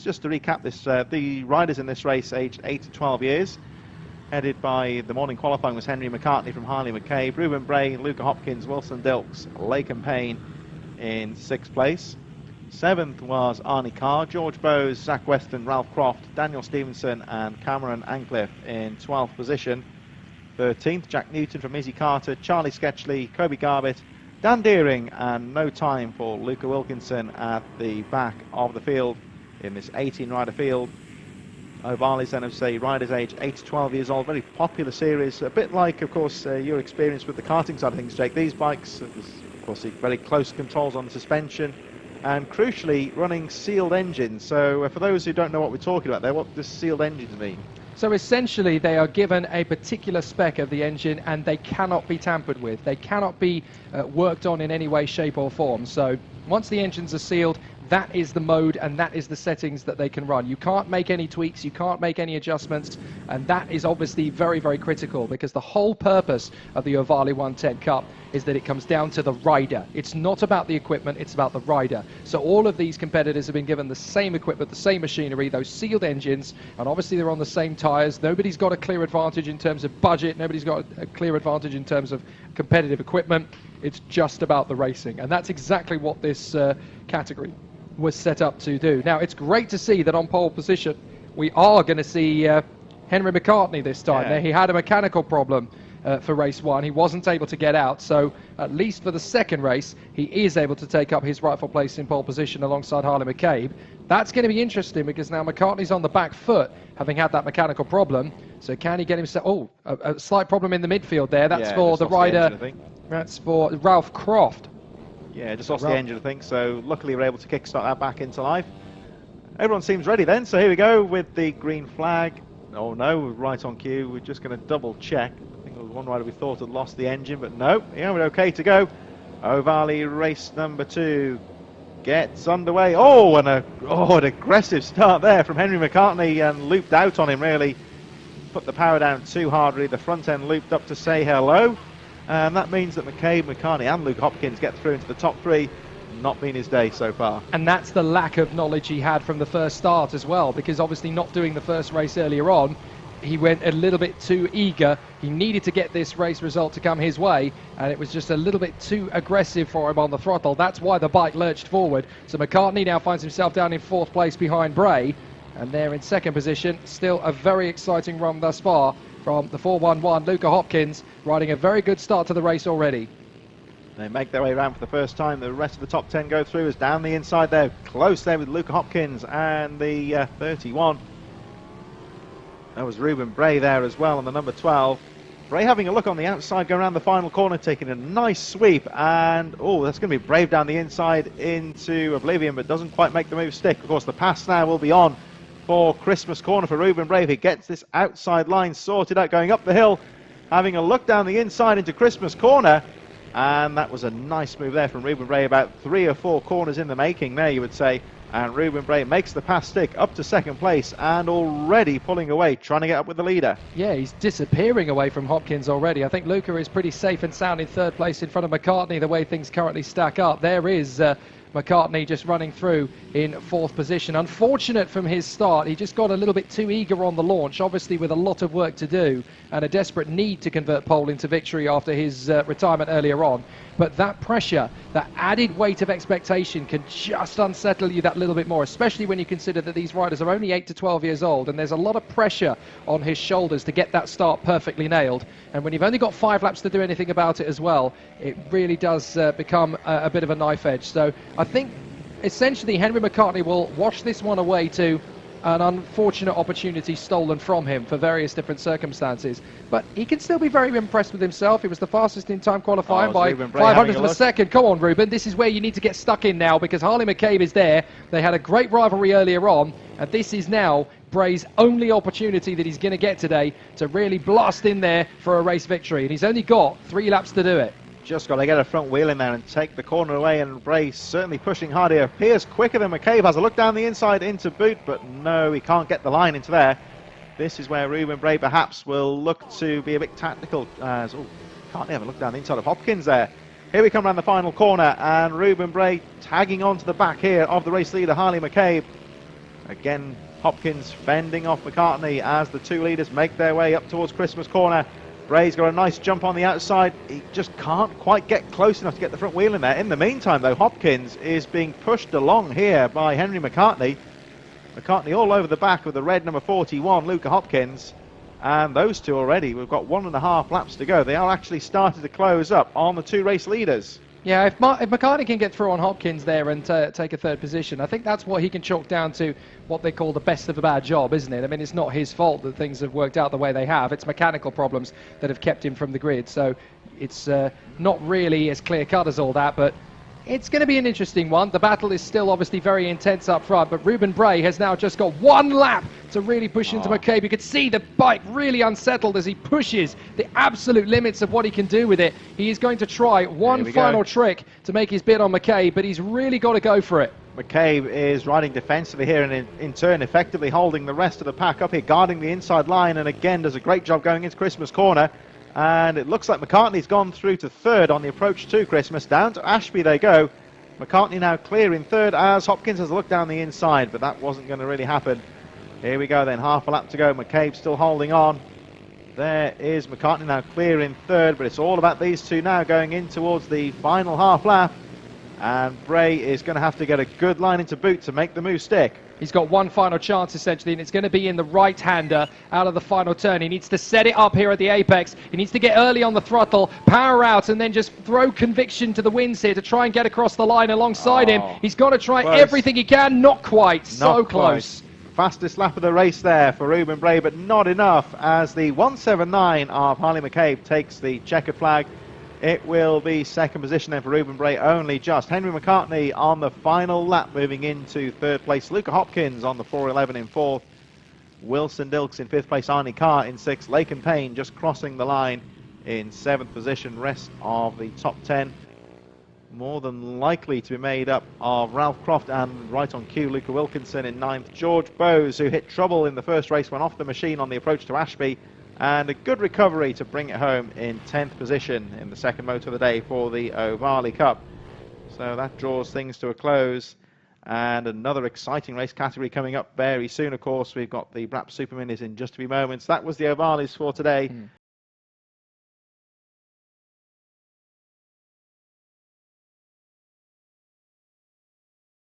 just to recap this, the riders in this race aged 8 to 12 years. Headed by the morning qualifying was Henry McCartney from Harley McCabe, Reuben Bray, Luca Hopkins, Wilson Dilks, Laken Payne in 6th place. 7th was Arnie Carr, George Bowes, Zach Weston, Ralph Croft, Daniel Stevenson and Cameron Ancliffe in 12th position. 13th, Jack Newton from Izzy Carter, Charlie Sketchley, Kobe Garbutt, Dan Deering, and no time for Luca Wilkinson at the back of the field in this 18-rider field. Ohvale then, as say, riders aged 8 to 12 years old, very popular series, a bit like, of course, your experience with the karting side of things, Jake. These bikes, of course, very close controls on the suspension, and crucially, running sealed engines. So, for those who don't know what we're talking about there, what does sealed engines mean? So essentially they are given a particular spec of the engine and they cannot be tampered with. They cannot be worked on in any way, shape or form. So once the engines are sealed, that is the mode and that is the settings that they can run. You can't make any tweaks, you can't make any adjustments, and that is obviously very, very critical because the whole purpose of the Ohvale 110 Cup is that it comes down to the rider. It's not about the equipment, it's about the rider. So all of these competitors have been given the same equipment, the same machinery, those sealed engines, and obviously they're on the same tyres. Nobody's got a clear advantage in terms of budget, nobody's got a clear advantage in terms of competitive equipment. It's just about the racing, and that's exactly what this category was set up to do. Now, it's great to see that on pole position we are going to see Henry McCartney this time. Yeah. He had a mechanical problem for race 1. He wasn't able to get out, so at least for the second race he is able to take up his rightful place in pole position alongside Harley McCabe. That's going to be interesting because now McCartney's on the back foot, having had that mechanical problem. So can he get himself... Oh, a slight problem in the midfield there. That's for the rider. That's for Ralph Croft. Yeah, just lost the engine, I think, so luckily we're able to kickstart that back into life. Everyone seems ready then, so here we go with the green flag. Oh no, we're right on cue. We're just going to double check. I think there was one rider we thought had lost the engine, but no, yeah, we're okay to go. Ohvale race number 2 gets underway. Oh, an aggressive start there from Henry McCartney and looped out on him, really. Put the power down too hard, really. The front end looped up to say hello. And that means that McCabe, McCartney and Luke Hopkins get through into the top 3. Not been his day so far. And that's the lack of knowledge he had from the first start as well, because obviously not doing the first race earlier on, he went a little bit too eager. He needed to get this race result to come his way, and it was just a little bit too aggressive for him on the throttle. That's why the bike lurched forward. So McCartney now finds himself down in 4th place behind Bray, and they're in 2nd position. Still a very exciting run thus far from the 411, Luca Hopkins, riding a very good start to the race already. They make their way around for the first time. The rest of the top 10 go through as down the inside there. Close there with Luca Hopkins and the 31. That was Reuben Bray there as well on the number 12. Bray having a look on the outside, going around the final corner, taking a nice sweep. And, oh, that's going to be Brave down the inside into oblivion, but doesn't quite make the move stick. Of course, the pass now will be on for Christmas corner for Reuben Bray. He gets this outside line sorted out, going up the hill, having a look down the inside into Christmas corner, and that was a nice move there from Reuben Bray, about 3 or 4 corners in the making there, you would say, and Reuben Bray makes the pass stick up to 2nd place and already pulling away, trying to get up with the leader. Yeah, he's disappearing away from Hopkins already. I think Luca is pretty safe and sound in 3rd place in front of McCartney, the way things currently stack up. There is McCartney just running through in 4th position. Unfortunate from his start, he just got a little bit too eager on the launch, obviously with a lot of work to do and a desperate need to convert pole into victory after his retirement earlier on. But that pressure, that added weight of expectation can just unsettle you that little bit more, especially when you consider that these riders are only 8 to 12 years old and there's a lot of pressure on his shoulders to get that start perfectly nailed. And when you've only got 5 laps to do anything about it as well, it really does become a bit of a knife edge. So I think essentially Henry McCartney will wash this one away to an unfortunate opportunity stolen from him for various different circumstances. But he can still be very impressed with himself. He was the fastest in time qualifying by 500th of a second. Come on, Ruben. This is where you need to get stuck in now because Harley McCabe is there. They had a great rivalry earlier on, and this is now Bray's only opportunity that he's going to get today to really blast in there for a race victory. And he's only got 3 laps to do it. Just got to get a front wheel in there and take the corner away, and Bray certainly pushing hard here. Appears quicker than McCabe, has a look down the inside into boot, but no, he can't get the line into there. This is where Reuben Bray perhaps will look to be a bit tactical, as, oh, can't have a look down the inside of Hopkins there. Here we come around the final corner, and Reuben Bray tagging on to the back here of the race leader, Harley McCabe. Again, Hopkins fending off McCartney as the two leaders make their way up towards Christmas Corner. Bray's got a nice jump on the outside. He just can't quite get close enough to get the front wheel in there. In the meantime, though, Hopkins is being pushed along here by Henry McCartney. McCartney all over the back of the red number 41, Luca Hopkins. And those two already, we've got 1.5 laps to go. They are actually starting to close up on the two race leaders. Yeah, if McCartney can get through on Hopkins there and take a third position, I think that's what he can chalk down to what they call the best of a bad job, isn't it? I mean, it's not his fault that things have worked out the way they have. It's mechanical problems that have kept him from the grid. So it's not really as clear-cut as all that, but it's going to be an interesting one. The battle is still obviously very intense up front, but Ruben Bray has now just got 1 lap to really push into McCabe. You could see the bike really unsettled as he pushes the absolute limits of what he can do with it. He is going to try one final trick to make his bid on McCabe, but he's really got to go for it. McCabe is riding defensively here and in turn effectively holding the rest of the pack up here, guarding the inside line, and again does a great job going into Christmas Corner. And it looks like McCartney's gone through to third on the approach to Christmas. Down to Ashby they go. McCartney now clear in third as Hopkins has a look down the inside, but that wasn't going to really happen. Here we go then, half a lap to go. McCabe still holding on. There is McCartney now clear in third, but it's all about these two now going in towards the final half lap. And Bray is going to have to get a good line into boot to make the move stick. He's got one final chance, essentially, and it's going to be in the right-hander out of the final turn. He needs to set it up here at the apex. He needs to get early on the throttle, power out, and then just throw conviction to the winds here to try and get across the line alongside him. He's got to try everything he can. Not quite. So close. Fastest lap of the race there for Ruben Bray, but not enough as the 179 of Harley McCabe takes the checkered flag. It will be second position then for Ruben Bray, only just. Henry McCartney on the final lap, moving into third place. Luca Hopkins on the 411 in fourth. Wilson Dilks in fifth place. Arnie Carr in sixth. Laken Payne just crossing the line in seventh position. Rest of the top 10 more than likely to be made up of Ralph Croft and right on cue Luca Wilkinson in ninth. George Bowes, who hit trouble in the first race, went off the machine on the approach to Ashby. And a good recovery to bring it home in 10th position in the second motor of the day for the Ohvale Cup. So that draws things to a close. And another exciting race category coming up very soon, of course. We've got the Brabham Super Minis in just a few moments. That was the Ohvales for today.